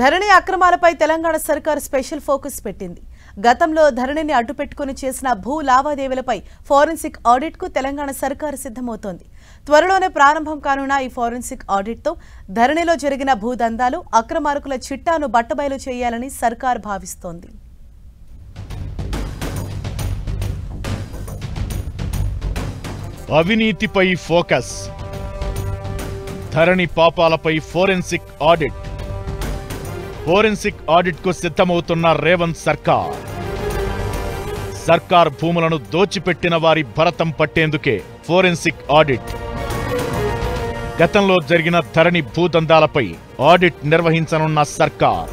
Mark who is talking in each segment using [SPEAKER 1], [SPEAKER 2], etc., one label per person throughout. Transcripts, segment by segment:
[SPEAKER 1] ధరణి అక్రమాలపై తెలంగాణ సర్కార్ special focus పెట్టింది. గతంలో ధరణిని అడ్డుపెట్టుకుని చేసిన భూ లావాదేవీలపై ఫోరెన్సిక్ ఆడిట్ కు తెలంగాణ సర్కార్ సిద్ధమవుతోంది. త్వరలోనే ప్రారంభం కానున్న ఈ ఫోరెన్సిక్ ఆడిట్ తో ధరణిలో జరిగిన భూదందాలు, అక్రమార్కుల చిట్టాను బట్టబయలు చేయాలని సర్కార్ భావిస్తోంది.
[SPEAKER 2] అవినీతిపై ఫోకస్, ధరణి పాపాలపై ఫోరెన్సిక్ ఆడిట్. ఫోరెన్సిక్ ఆడిట్ కు సిద్ధమవుతున్న రేవంత్ సర్కార్. సర్కార్ భూములను దోచిపెట్టిన వారి భరతం పట్టేందుకే ఫోరెన్సిక్ ఆడిట్. గతంలో జరిగిన ధరణి భూదందాలపై ఆడిట్ నిర్వహించనున్న సర్కార్.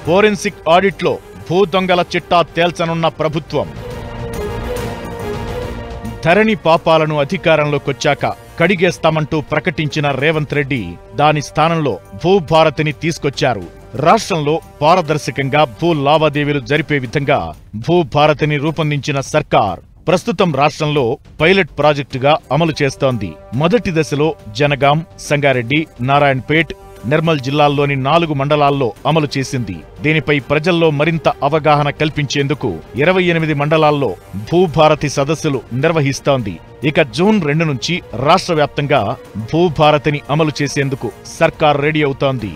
[SPEAKER 2] ఫోరెన్సిక్ ఆడిట్లో భూదొంగల చిట్టా తేల్చనున్న ప్రభుత్వం. ధరణి పాపాలను అధికారంలోకొచ్చాక కడిగేస్తామంటూ ప్రకటించిన రేవంత్ రెడ్డి దాని స్థానంలో భూభారతిని తీసుకొచ్చారు. రాష్ట్రంలో పారదర్శకంగా భూ లావాదేవీలు జరిపే విధంగా భూభారతిని రూపొందించిన సర్కార్ ప్రస్తుతం రాష్ట్రంలో పైలట్ ప్రాజెక్టుగా అమలు చేస్తోంది. మొదటి దశలో జనగాం, సంగారెడ్డి, నారాయణపేట్, నిర్మల్ జిల్లాల్లోని 4 మండలాల్లో అమలు చేసింది. దీనిపై ప్రజల్లో మరింత అవగాహన కల్పించేందుకు 28 మండలాల్లో భూభారతి సదస్సులు నిర్వహిస్తోంది. ఇక జూన్ 2 నుంచి రాష్ట్ర వ్యాప్తంగా భూభారతిని అమలు చేసేందుకు సర్కార్ రెడీ అవుతోంది.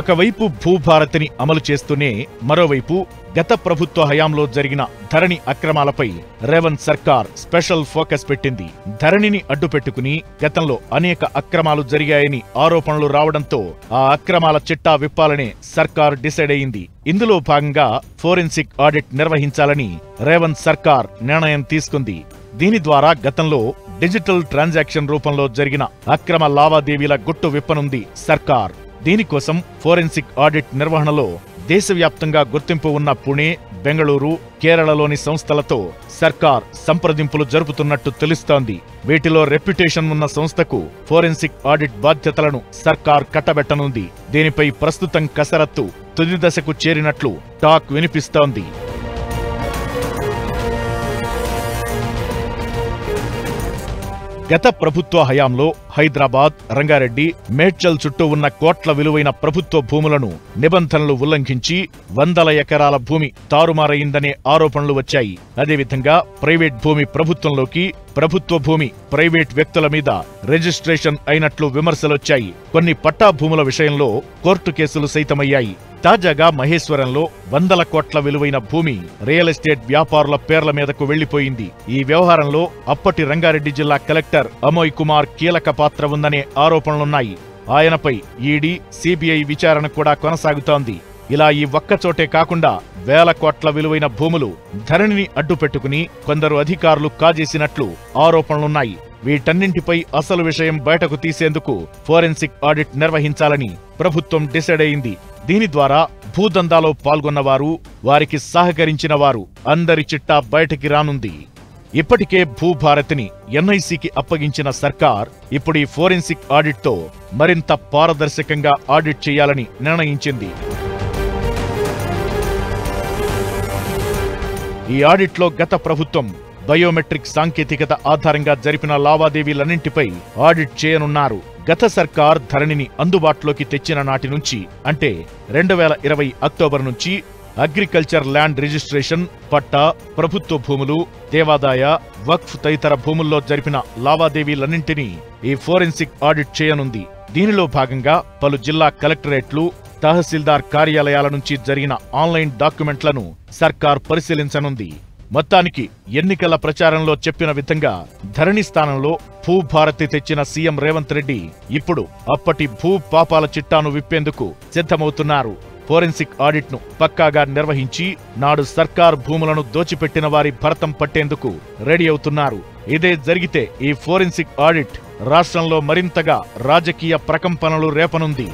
[SPEAKER 2] ఒకవైపు భూభారతిని అమలు చేస్తూనే మరోవైపు గత ప్రభుత్వ హయాంలో జరిగిన ధరణి అక్రమాలపై రేవంత్ సర్కార్ స్పెషల్ ఫోకస్ పెట్టింది. ధరణిని అడ్డుపెట్టుకుని గతంలో అనేక అక్రమాలు జరిగాయని ఆరోపణలు రావడంతో ఆ అక్రమాల చిట్టా విప్పాలనే సర్కార్ డిసైడ్ అయింది. ఇందులో భాగంగా ఫోరెన్సిక్ ఆడిట్ నిర్వహించాలని రేవంత్ సర్కార్ నిర్ణయం తీసుకుంది. దీని ద్వారా గతంలో డిజిటల్ ట్రాన్సాక్షన్ రూపంలో జరిగిన అక్రమ లావాదేవీల గుట్టు విప్పనుంది సర్కార్. దీనికోసం ఫోరెన్సిక్ ఆడిట్ నిర్వహణలో దేశవ్యాప్తంగా గుర్తింపు ఉన్న పుణె, బెంగళూరు, కేరళలోని సంస్థలతో సర్కార్ సంప్రదింపులు జరుపుతున్నట్టు తెలుస్తోంది. వీటిలో రెప్యుటేషన్ ఉన్న సంస్థకు ఫోరెన్సిక్ ఆడిట్ బాధ్యతలను సర్కార్ కట్టబెట్టనుంది. దీనిపై ప్రస్తుతం కసరత్తు తుది దశకు చేరినట్లు టాక్ వినిపిస్తోంది. గత ప్రభుత్వ హయాంలో హైదరాబాద్, రంగారెడ్డి, మేడ్చల్ చుట్టూ ఉన్న కోట్ల విలువైన ప్రభుత్వ భూములను నిబంధనలు ఉల్లంఘించి 100 ఎకరాల భూమి తారుమారయిందనే ఆరోపణలు వచ్చాయి. అదేవిధంగా ప్రైవేట్ భూమి ప్రభుత్వంలోకి, ప్రభుత్వ భూమి ప్రైవేట్ వ్యక్తుల మీద రిజిస్ట్రేషన్ అయినట్లు విమర్శలొచ్చాయి. కొన్ని పట్టా భూముల విషయంలో కోర్టు కేసులు సైతమయ్యాయి. తాజాగా మహేశ్వరంలో 100 కోట్ల విలువైన భూమి రియల్ ఎస్టేట్ వ్యాపారుల పేర్ల మీదకు వెళ్లిపోయింది. ఈ వ్యవహారంలో అప్పటి రంగారెడ్డి జిల్లా కలెక్టర్ అమోయ్ కుమార్ కీలక పాత్ర ఉందనే ఆరోపణలున్నాయి. ఆయనపై ఈడీ, సిబిఐ విచారణ కూడా కొనసాగుతోంది. ఇలా ఈ ఒక్కచోటే కాకుండా వేల కోట్ల విలువైన భూములు ధరణిని అడ్డుపెట్టుకుని కొందరు అధికారులు కాజేసినట్లు ఆరోపణలున్నాయి. వీటన్నింటిపై అసలు విషయం బయటకు తీసేందుకు ఫోరెన్సిక్ ఆడిట్ నిర్వహించాలని ప్రభుత్వం డిసైడ్ అయింది. దీని ద్వారా భూదందాలో పాల్గొన్నవారు, వారికి సహకరించిన వారు అందరి చిట్టా బయటికి రానుంది. ఇప్పటికే భూభారతిని ఎన్ఐసికి అప్పగించిన సర్కార్ ఇప్పుడు ఈ ఫోరెన్సిక్ ఆడిట్తో మరింత పారదర్శకంగా ఆడిట్ చేయాలని నిర్ణయించింది. ఈ ఆడిట్లో గత ప్రభుత్వం బయోమెట్రిక్ సాంకేతికత ఆధారంగా జరిపిన లావాదేవీలన్నింటిపై ఆడిట్ చేయనున్నారు. గత సర్కార్ ధరణిని అందుబాటులోకి తెచ్చిన నాటి నుంచి అంటే 2020 అక్టోబర్ నుంచి అగ్రికల్చర్ ల్యాండ్ రిజిస్ట్రేషన్, పట్టా, ప్రభుత్వ భూములు, దేవాదాయ, వక్ఫ్ తదితర భూముల్లో జరిపిన లావాదేవీలన్నింటినీ ఈ ఫోరెన్సిక్ ఆడిట్ చేయనుంది. దీనిలో భాగంగా పలు జిల్లా కలెక్టరేట్లు, తహసీల్దార్ కార్యాలయాల నుంచి జరిగిన ఆన్లైన్ డాక్యుమెంట్లను సర్కార్ పరిశీలించనుంది. మొత్తానికి ఎన్నికల ప్రచారంలో చెప్పిన విధంగా ధరణి స్థానంలో భూభారతి తెచ్చిన సీఎం రేవంత్ రెడ్డి ఇప్పుడు అప్పటి భూ పాపాల చిట్టాను విప్పేందుకు సిద్ధమవుతున్నారు. ఫోరెన్సిక్ ఆడిట్ ను పక్కాగా నిర్వహించి నాడు సర్కార్ భూములను దోచిపెట్టిన వారి భరతం పట్టేందుకు రెడీ అవుతున్నారు. ఇదే జరిగితే ఈ ఫోరెన్సిక్ ఆడిట్ రాష్ట్రంలో మరింతగా రాజకీయ ప్రకంపనలు రేపనుంది.